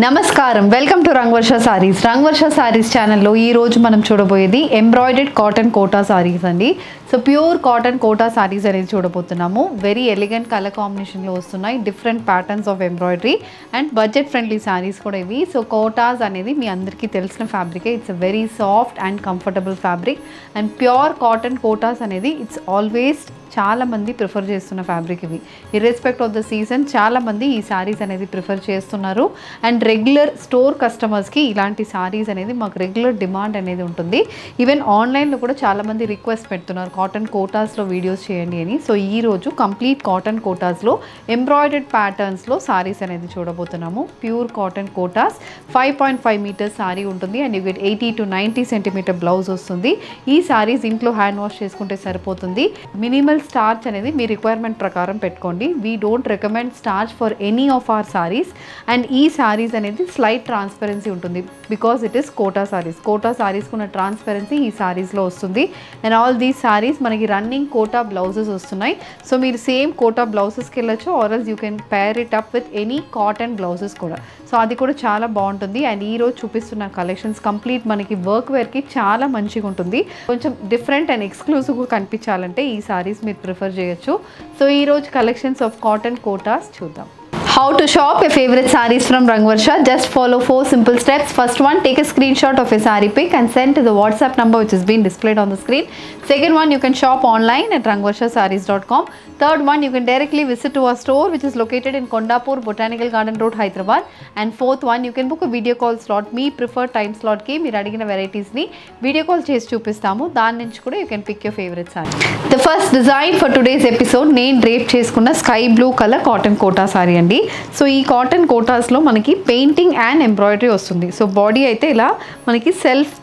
నమస్కారం welcome to Rangavarsha saris. Rangavarsha saris ఛానల్లో ఈ రోజు మనం చూడబోయేది ఎంబ్రాయిడర్డ్ కాటన్ కోటా సారీస్ అండి. So pure cotton Kota saris అనేది చూడబోతున్నాము. వెరీ ఎలిగెంట్ కలర్ కాంబినేషన్లో వస్తున్నాయి. Different patterns of embroidery and budget friendly saris కూడా ఇవి. సో కోటాస్ అనేది మీ అందరికీ తెలిసిన ఫ్యాబ్రికే. It's a very soft and comfortable fabric and pure cotton Kotas అనేది ఇట్స్ ఆల్వేస్ చాలామంది ప్రిఫర్ చేస్తున్న ఫ్యాబ్రిక్ ఇవి. ఇర్రెస్పెక్ట్ ఆఫ్ ద సీజన్ చాలామంది ఈ సారీస్ అనేది ప్రిఫర్ చేస్తున్నారు. అండ్ రెగ్యులర్ స్టోర్ కస్టమర్స్కి ఇలాంటి సారీస్ అనేది మాకు రెగ్యులర్ డిమాండ్ అనేది ఉంటుంది. ఈవెన్ ఆన్లైన్లో కూడా చాలామంది రిక్వెస్ట్ పెడుతున్నారు కాటన్ కోటాస్లో వీడియోస్ చేయండి అని. సో ఈరోజు కంప్లీట్ కాటన్ కోటాస్లో ఎంబ్రాయిడర్డ్ ప్యాటర్న్స్లో సారీస్ అనేది చూడబోతున్నాము. Pure cotton Kotas 5.5 metres sari ఉంటుంది and you get 80 to 90 centimetre blouse వస్తుంది. ఈ సారీస్ ఇంట్లో హ్యాండ్ వాష్ చేసుకుంటే సరిపోతుంది. మినిమల్ స్టార్చ్ అనేది మీ రిక్వైర్మెంట్ ప్రకారం పెట్టుకోండి. We don't recommend starch for any of our saris. And ఈ సారీస్ అనేది స్లైట్ ట్రాన్స్పరెన్సీ ఉంటుంది because it is Kota saris. Kota సారీస్కి ఉన్న ట్రాన్స్పరెన్సీ ఈ సారీస్లో వస్తుంది. అండ్ ఆల్ దీస్ సారీస్ మనకి రన్నింగ్ కోటా బ్లౌజెస్ వస్తున్నాయి. సో మీరు సేమ్ కోటా బ్లౌజెస్కి వెళ్ళొచ్చు or else you can pair it up with any cotton blouses కూడా. సో అది కూడా చాలా బాగుంటుంది. అండ్ ఈరోజు చూపిస్తున్న కలెక్షన్స్ కంప్లీట్ మనకి వర్క్ వేర్కి చాలా మంచిగా ఉంటుంది. కొంచెం డిఫరెంట్ అండ్ ఎక్స్క్లూజివ్గా కనిపించాలంటే ఈ సారీస్ మీరు ప్రిఫర్ చేయొచ్చు. సో ఈరోజు కలెక్షన్స్ ఆఫ్ కాటన్ కోటాస్ చూద్దాం. How to shop your favorite sarees from Rangvarsha? Just follow 4 simple steps. First one, take a screenshot of your saree pic and send to the WhatsApp number which is being displayed on the screen. Second one, you can shop online at rangvarshasarees.com. Third one, you can directly visit to our store which is located in Kondapur, Botanical Garden Road, Hyderabad. And fourth one, you can book a video call slot. Me preferred time slot ki meer adigina varieties ni video call chesi chupistamu. Dan nunchi kuda you can pick your favorite saree. The first design for today's episode నేను drape చేసుకున్న sky blue colour cotton Kota sari అండి. So ఈ cotton కోటాస్లో మనకి painting and embroidery వస్తుంది. So body అయితే ఇలా మనకి సెల్ఫ్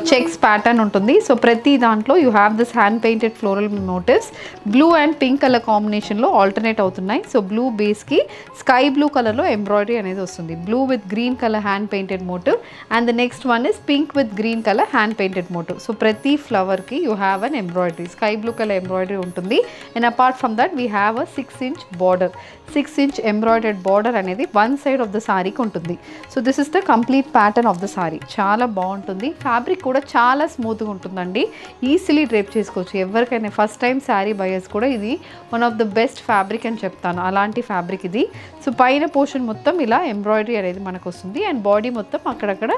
చెక్స్ ప్యాటర్న్ ఉంటుంది. సో ప్రతి దాంట్లో you have this hand painted floral motifs. Blue and pink colour కాంబినేషన్లో ఆల్టర్నేట్ అవుతున్నాయి. సో బ్లూ బేస్కి స్కై బ్లూ కలర్లో ఎంబ్రాయిడరీ అనేది వస్తుంది. Blue with green colour hand painted motif and the next one is pink with green colour hand painted motif. So ప్రతి ఫ్లవర్కి you have an embroidery. Sky blue colour embroidery ఉంటుంది. And apart from that we have a 6 inch border. 6 inch embroidered border అనేది one side of the సారీకి ఉంటుంది. So this is the complete pattern of the sari. చాలా బాగుంటుంది. Fabric కూడా చాలా స్మూత్గా ఉంటుందండి. ఈజీలీ డ్రేప్ చేసుకోవచ్చు. ఎవరికైనా ఫస్ట్ టైం శారీ బయర్స్ కూడా ఇది one of the best fabric అని చెప్తాను. అలాంటి ఫ్యాబ్రిక్ ఇది. సో పైన పోర్షన్ మొత్తం ఇలా ఎంబ్రాయిడరీ అనేది మనకు వస్తుంది అండ్ బాడీ మొత్తం అక్కడక్కడ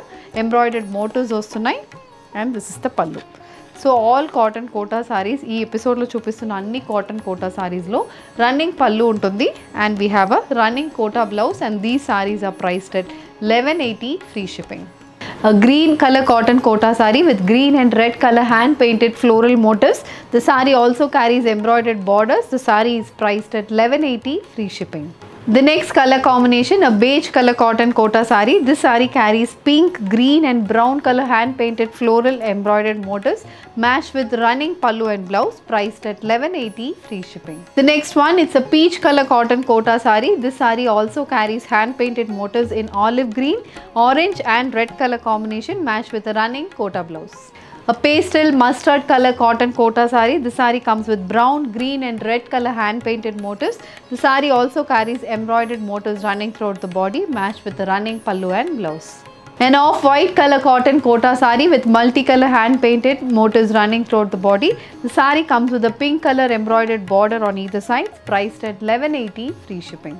ఎంబ్రాయిడర్డ్ మోటివ్స్ వస్తున్నాయి and this is the pallu. So all cotton Kota saris ఈ ఎపిసోడ్లో చూపిస్తున్న అన్ని కాటన్ కోటా సారీస్లో రన్నింగ్ పళ్ళు ఉంటుంది and we have a running Kota blouse and these saris are priced at 1180 free shipping. A green color cotton kota saree with green and red color hand painted floral motifs. The saree also carries embroidered borders. The saree is priced at 1180 free shipping. The next color combination, a beige color cotton kota saree. This saree carries pink, green and brown color hand painted floral embroidered motifs matched with running pallu and blouse, priced at 1180 free shipping. The next one, it's a peach color cotton kota saree. This saree also carries hand painted motifs in olive green, orange and red color combination matched with a running kota blouse. A pastel mustard color cotton kota saree. The saree comes with brown, green and red color hand painted motifs. The saree also carries embroidered motifs running throughout the body matched with the running pallu and blouse. An off-white color cotton kota saree with multicolor hand painted motifs running throughout the body. The saree comes with a pink color embroidered border on either side, priced at 1180 free shipping.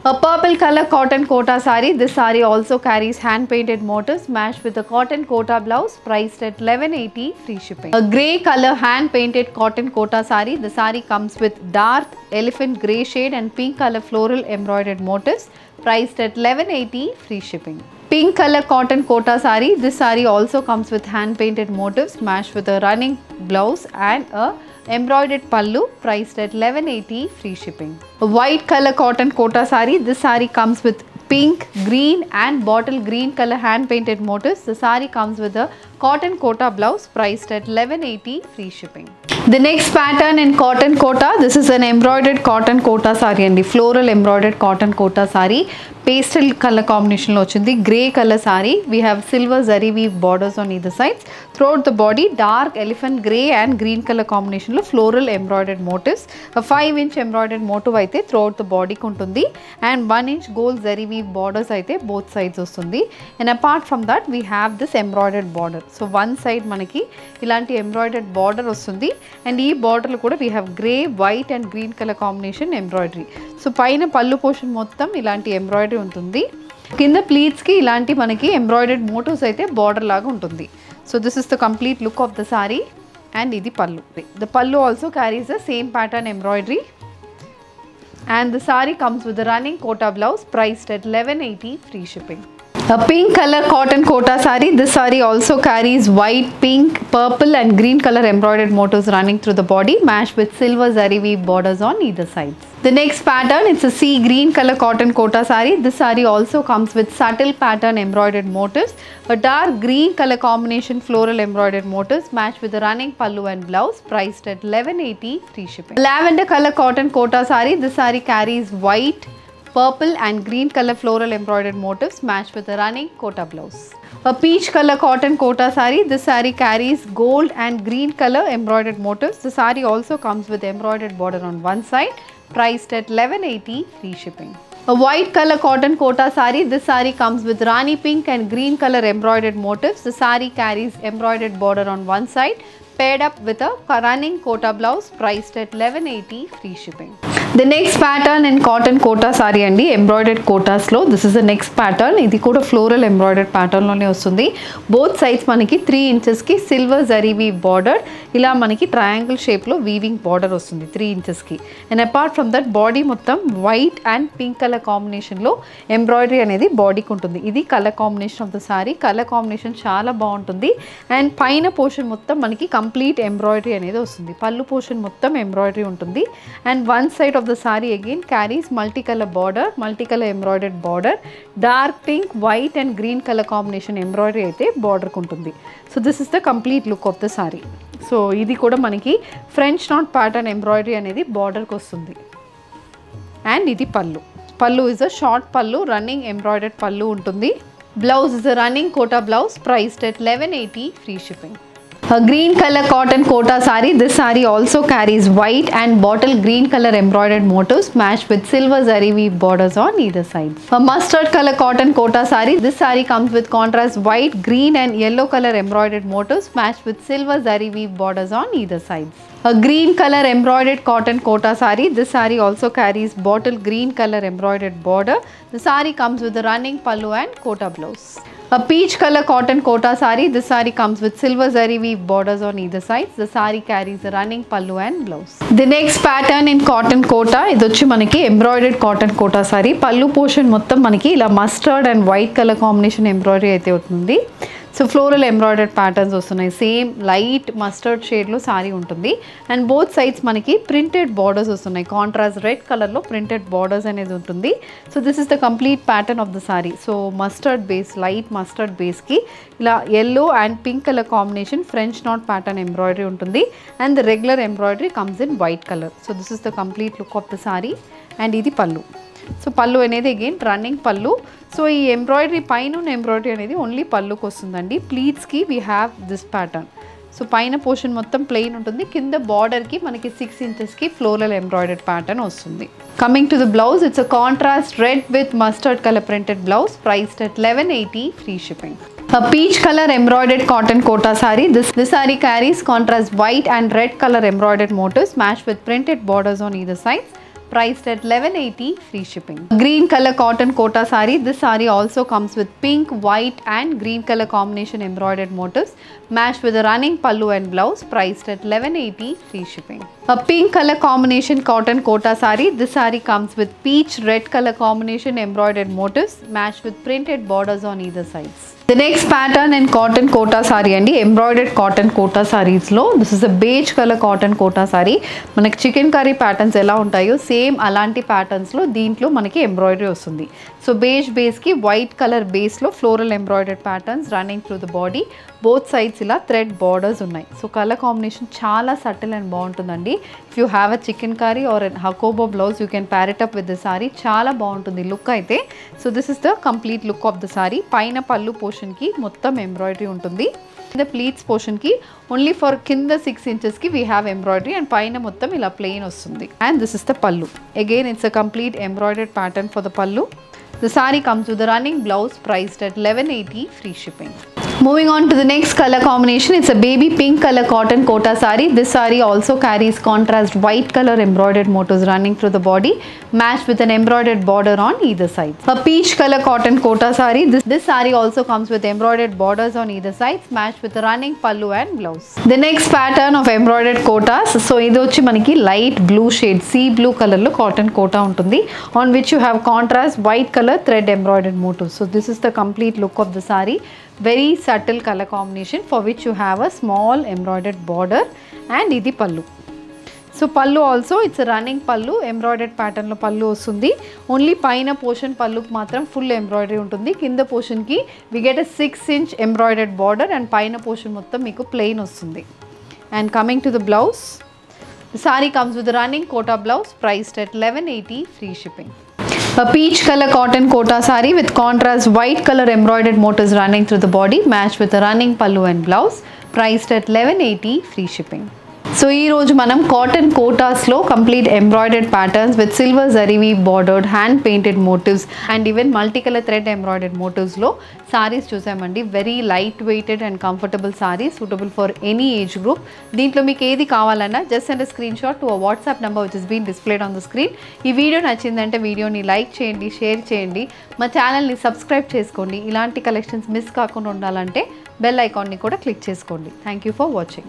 A purple color cotton kota saree. This saree also carries hand painted motifs matched with a cotton kota blouse, priced at 1180 free shipping. A grey color hand painted cotton kota saree. The saree comes with dark elephant grey shade and pink color floral embroidered motifs, priced at 1180 free shipping. Pink color cotton kota saree. This saree also comes with hand painted motifs matched with a running blouse and a embroidered pallu, priced at 1180 free shipping. A white color cotton kota saree. This saree comes with pink, green and bottle green color hand painted motifs. The saree comes with a cotton kota blouse, priced at 1180 free shipping. The next pattern in cotton kota, this is an embroidered cotton kota saree and floral embroidered cotton kota saree. Pastel color combination lo ochindi, grey color saree. We have silver zari weave borders on either sides. Throughout the body, dark elephant grey and green color combination lo floral embroidered motifs. A 5-inch embroidered motif aithe throughout the body kuntundi, and 1-inch gold zari weave borders aithe both sides ostundi. And apart from that, we have this embroidered border. So one side manaki ilanti embroidered border ostundi, and ee border lo kuda we have grey, white and green color combination embroidery. So paina pallu portion mottam ilanti embroidery ఉంటుంది. కింద pleats కి ఇలాంటి మనకి embroidered motifs అయితే border లాగా ఉంటుంది. So this is the complete look of the sari and ఇది పల్లు. ద పల్లు also carries the same pattern embroidery and the saree comes with a running kota blouse priced at 1180 free shipping. A pink color cotton kota saree. This saree also carries white, pink, purple and green color embroidered motifs running through the body, matched with silver zari weave borders on either side. The next pattern, it's a sea green color cotton kota saree. This saree also comes with subtle pattern embroidered motifs, a dark green color combination floral embroidered motifs matched with a running pallu and blouse priced at 1180 free shipping. Lavender color cotton kota saree. This saree carries white, purple and green color floral embroidered motifs matched with a running kota blouse. A peach color cotton kota saree. This saree carries gold and green color embroidered motifs. The saree also comes with embroidered border on one side, priced at 1180 free shipping. A white color cotton kota saree. This saree comes with rani pink and green color embroidered motifs. The saree carries embroidered border on one side, paired up with a running kota blouse priced at 1180 free shipping. The next pattern in cotton kota saree andi embroidered kotas lo, this is the next pattern. Idi kuda floral embroidered pattern lone ostundi. Both sides manaki 3 inches ki silver zari weave border, ila manaki triangle shape lo weaving border ostundi 3 inches ki. And apart from that, body mottam white and pink color combination lo embroidery anedi body ki untundi. Idi color combination of the saree. Color combination chaala baaguntundi, and paina portion mottam manaki complete embroidery anedi ostundi. Pallu portion mottam embroidery untundi, and one side of the saree again carries multicolor border, multicolor embroidered border, dark pink, white and green color combination embroidery aithe border kuntundi. So this is the complete look of the saree. So idi kuda manaki French knot pattern embroidery anedi border ku ostundi, and idi pallu. Pallu is a short pallu, running embroidered pallu untundi. Blouse is a running kota blouse priced at 1180 free shipping. A green color cotton kota saree. This saree also carries white and bottle green color embroidered motifs matched with silver zari weave borders on either side. A mustard color cotton kota saree. This saree comes with contrast white, green and yellow color embroidered motifs matched with silver zari weave borders on either sides. A green color embroidered cotton kota saree. This saree also carries bottle green color embroidered border. The saree comes with a running pallu and kota blouse. A peach color cotton kota saree. This saree comes with silver zari weave borders on either sides. The saree carries a running pallu and blouse. The next pattern in cotton kota, idochi manaki embroidered cotton kota saree. Pallu portion mottam manaki ila mustard and white color combination embroidery aithe utundi. So floral embroidered patterns వస్తున్నాయి, same light mustard షేడ్లో సారీ ఉంటుంది, and both sides మనకి printed borders వస్తున్నాయి. Contrast red కలర్లో printed borders అనేది ఉంటుంది. So this is the complete pattern of the sari. So mustard base, light mustard బేస్కి ఇలా yellow and pink colour combination French knot pattern embroidery ఉంటుంది, and the regular embroidery comes in white colour. So this is the complete look of the sari, and ఇది పళ్ళు. So pallu అనేది again running pallu. So ఈ embroidery పైన embroidery అనేది only పళ్ళుకి వస్తుందండి. ప్లీట్స్కి we have this pattern. So పైన పోర్షన్ మొత్తం ప్లెయిన్ ఉంటుంది, కింద బార్డర్కి మనకి 6 ఇంచెస్కి ఫ్లోరల్ ఎంబ్రాయిడర్డ్ ప్యాటర్న్ వస్తుంది. Coming to the blouse, it's a contrast red with mustard colour printed blouse priced at 1180 free shipping. A peach color embroidered cotton kota saree. This saree carries contrast white and red color embroidered motifs matched with printed borders on either side. Priced at 1180 free shipping. Green color cotton kota saree. This saree also comes with pink, white and green color combination embroidered motifs matched with a running pallu and blouse priced at 1180 free shipping. A pink color combination cotton kota saree. This saree comes with peach red color combination embroidered motifs matched with printed borders on either sides. The next pattern in cotton kota saree andi embroidered cotton kota sarees lo, this is a beige color cotton kota saree. మనకి chikankari patterns ఎలా ఉంటాయో same అలాంటి ప్యాటర్న్స్లో దీంట్లో మనకి embroidery వస్తుంది. So beige బేస్కి white colour బేస్లో floral embroidered patterns running through the body. Both sides ఇలా థ్రెడ్ బార్డర్స్ ఉన్నాయి. సో కలర్ కాంబినేషన్ చాలా సటిల్ అండ్ బాగుంటుందండి. If you have a chikankari or hakoba blouse you can pair it up with the sari. చాలా బాగుంటుంది look అయితే. So this is the complete look of the sorry. పైన పళ్ళు పోర్షన్కి మొత్తం embroidery ఉంటుంది. ద ప్లీట్స్ పోర్షన్కి ఓన్లీ ఫర్ కింద 6 ఇంచెస్కి వీ హ్యావ్ ఎంబ్రాయిడరీ అండ్ పైన మొత్తం ఇలా ప్లెయిన్ వస్తుంది. అండ్ దిస్ ఇస్ ద పళ్ళు. Again it's a complete embroidered pattern for the పళ్ళు. The saree comes with the running blouse priced at 1180 free shipping. Moving on to the next color combination, it's a baby pink color cotton kota saree. This saree also carries contrast white color embroidered motifs running through the body, matched with an embroidered border on either side. A peach color cotton kota saree. This saree also comes with embroidered borders on either sides, matched with a running pallu and blouse. The next pattern of embroidered kotas. So idu vachi maniki light blue shade, sea blue color lo cotton kota untundi, on which you have contrast white color thread embroidered motifs. So this is the complete look of the saree. Very subtle color combination for which you have a small embroidered border and idi pallu. So pallu also it's a running pallu, embroidered pattern lo pallu ostundi. Only paina portion pallu ku matram full embroidery untundi. Kinda portion ki we get a 6-inch embroidered border and paina portion mottam meeku plain ostundi. And coming to the blouse, the saree comes with a running kota blouse priced at 1180 free shipping. A peach color cotton kota saree with contrast white color embroidered motifs running through the body, matched with a running pallu and blouse, priced at 1180 free shipping. So ee roju manam cotton kotas lo complete embroidered patterns with silver zari weave bordered hand painted motifs and even multicolor thread embroidered motifs lo sarees chusamandi. Very light weighted and comfortable sarees suitable for any age group. Deentlo meeku edi kavalana just send a screenshot to a WhatsApp number which is being displayed on the screen. Ee video nachindante video ni like cheyandi, share cheyandi, ma channel ni subscribe cheskondi. Ilanti collections miss kaakunda undalante bell icon ni kuda click cheskondi. Thank you for watching.